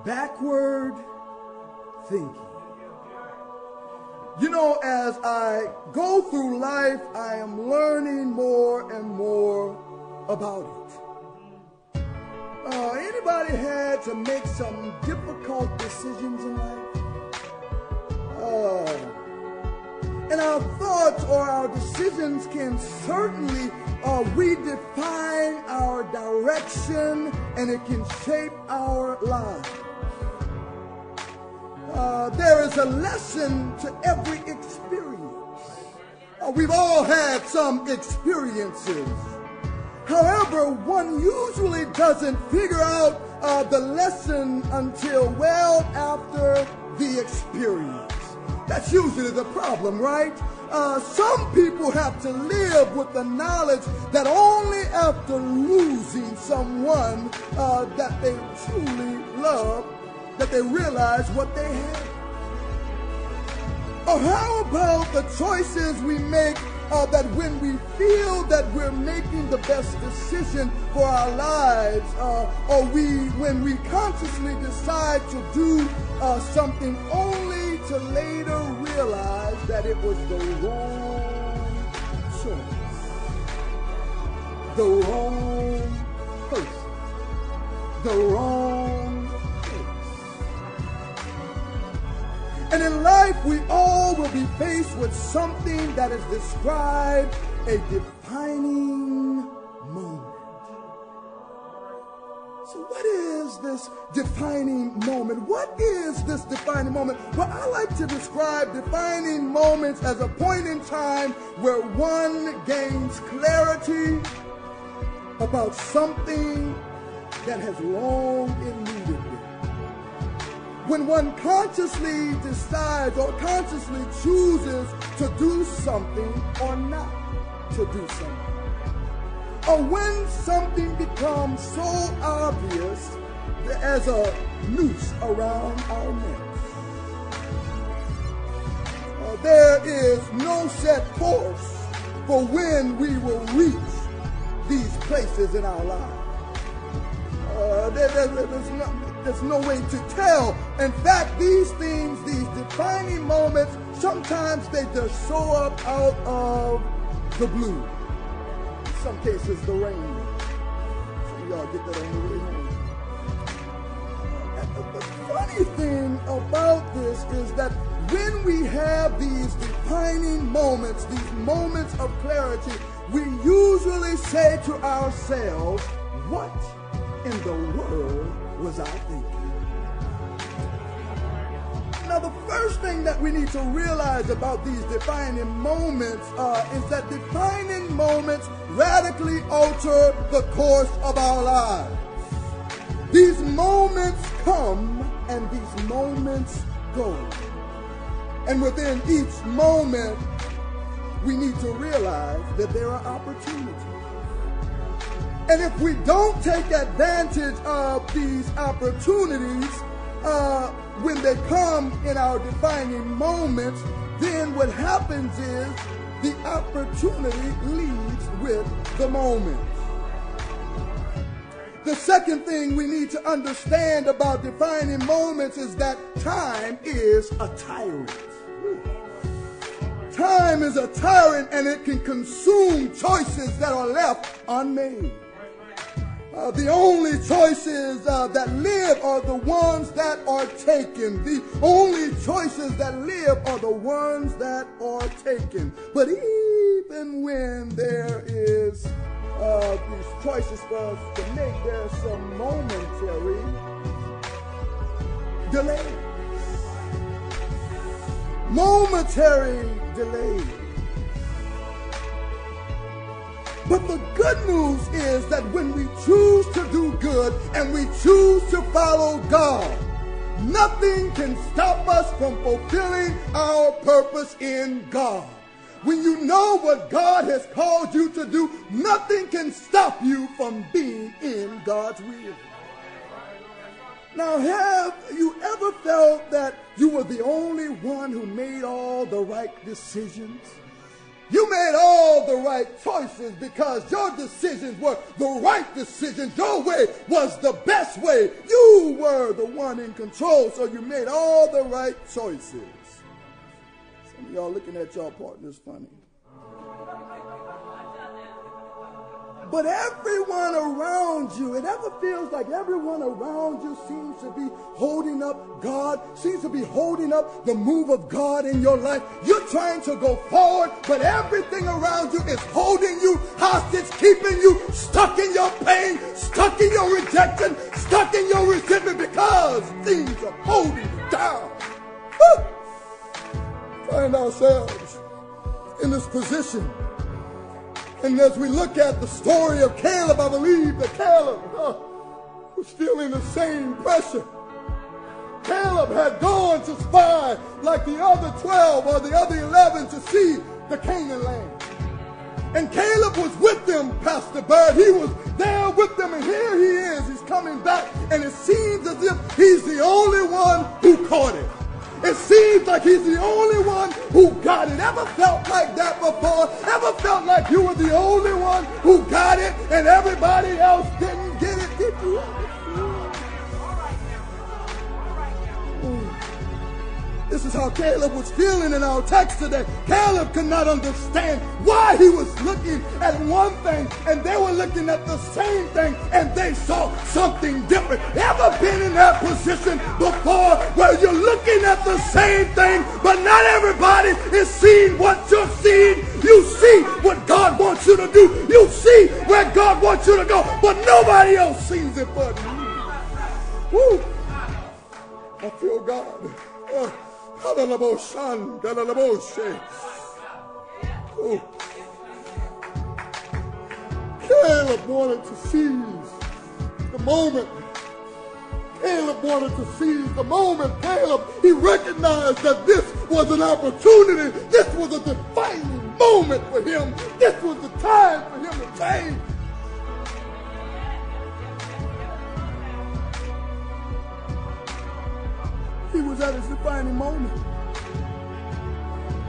backward thinking. You know, as I go through life, I am learning more and more about it. Anybody had to make some difficult decisions in life? And our thoughts or our decisions can certainly redefine our direction, and it can shape our lives. There is a lesson to every experience. We've all had some experiences. However, one usually doesn't figure out the lesson until well after the experience. That's usually the problem, right? Some people have to live with the knowledge that only after losing someone that they truly love, that they realize what they had. Or how about the choices we make that when we feel that we're making the best decision for our lives, or when we consciously decide to do something only to later realize that it was the wrong choice, the wrong person, the wrong place. And in life, we all will be faced with something that is described a defining moment. So what is this defining moment? What is this defining moment? Well, I like to describe defining moments as a point in time where one gains clarity about something that has long eluded them. When one consciously decides or consciously chooses to do something or not to do something. Or when something becomes so obvious as a noose around our necks. There is no set course for when we will reach these places in our lives. There's no way to tell. In fact, these things, these defining moments, sometimes they just show up out of the blue. In some cases, the rain. Some of y'all get that on the way home. And the funny thing about this is that when we have these defining moments, these moments of clarity, we usually say to ourselves, what in the world was I thinking? Now, the first thing that we need to realize about these defining moments is that defining moments radically alter the course of our lives. These moments come and these moments go. And within each moment, we need to realize that there are opportunities. And if we don't take advantage of these opportunities when they come in our defining moments, then what happens is the opportunity leaves with the moment. The second thing we need to understand about defining moments is that time is a tyrant. Time is a tyrant, and it can consume choices that are left unmade. The only choices that live are the ones that are taken. The only choices that live are the ones that are taken. But even when there is these choices for us to make, there's some momentary delay. Momentary delay. But the good news is that when we choose to do good and we choose to follow God, nothing can stop us from fulfilling our purpose in God. When you know what God has called you to do, nothing can stop you from being in God's will. Now, have you ever felt that you were the only one who made all the right decisions? You made all the right choices because your decisions were the right decisions. Your way was the best way. You were the one in control, so you made all the right choices. Some of y'all looking at y'all partners funny. But everyone around you, it ever feels like everyone around you seems to be holding up God, seems to be holding up the move of God in your life. You're trying to go forward, but everything around you is holding you hostage, keeping you stuck in your pain, stuck in your rejection, stuck in your resentment because things are holding you down. Woo! Find ourselves in this position. And as we look at the story of Caleb, I believe that Caleb was feeling the same pressure. Caleb had gone to spy like the other 12 or the other 11 to see the Canaan land. And Caleb was with them, Pastor Bird. He was there with them, and here he is. He's coming back, and it seems as if he's the only one who caught it. It seems like he's the only one who got it. Ever felt like that before? Ever felt like you were the only one who got it and everybody else didn't get it? Did you ever feel? This is how Caleb was feeling in our text today. Caleb could not understand why he was looking at one thing and they were looking at the same thing and they saw something different. Ever been in that position before where you're looking at the same thing but not everybody is seeing what you're seeing? You see what God wants you to do. You see where God wants you to go, but nobody else sees it but you. Woo! I feel God. Caleb wanted to seize the moment. Caleb wanted to seize the moment. Caleb, he recognized that this was an opportunity. This was a defining moment for him. This was the time for him to change. He was at his defining moment.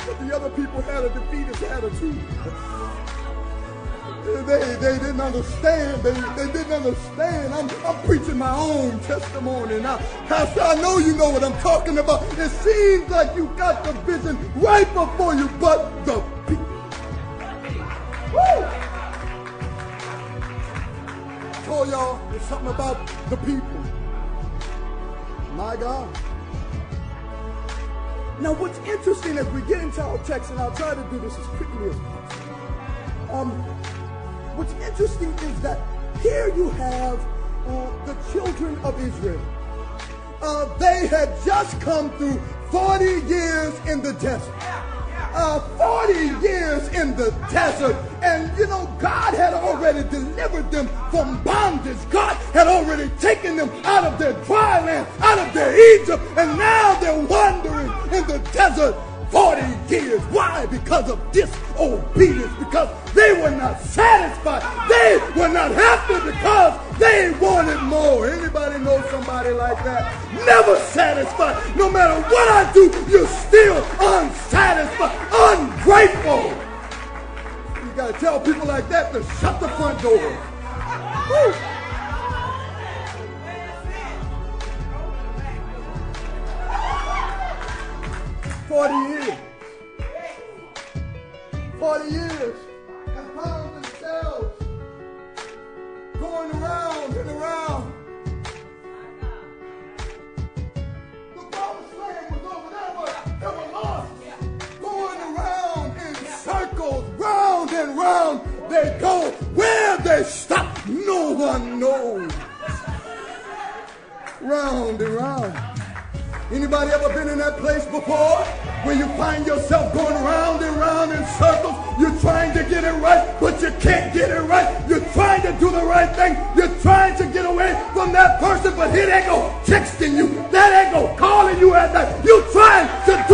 But the other people had a defeatist attitude. They didn't understand. They didn't understand. I'm preaching my own testimony now. Pastor, I know you know what I'm talking about. It seems like you got the vision right before you, but the people. Woo! I told y'all there's something about the people. My God. Now, what's interesting as we get into our text, and I'll try to do this as quickly as possible. What's interesting is that here you have the children of Israel. They had just come through 40 years in the desert. 40 years in the desert, and you know, God had already delivered them from bondage. God had already taken them out of their dry land, out of their Egypt, and now they're wandering in the desert 40 years. Why? Because of disobedience, because they were not satisfied. They were not happy because they wanted more. Anybody know somebody like that? Never satisfied. No matter what I do, you're still unsatisfied, ungrateful. You got to tell people like that to shut the front door. Woo. 40 years. 40 years. And found themselves going around and around. The promised land was over there, they were lost. Going around in circles, round and round they go. Where they stop, no one knows. Round and round. Anybody ever been in that place before? When you find yourself going round and round in circles, you're trying to get it right, but you can't get it right. You're trying to do the right thing. You're trying to get away from that person, but here they go texting you. There they go calling you at night. You're trying to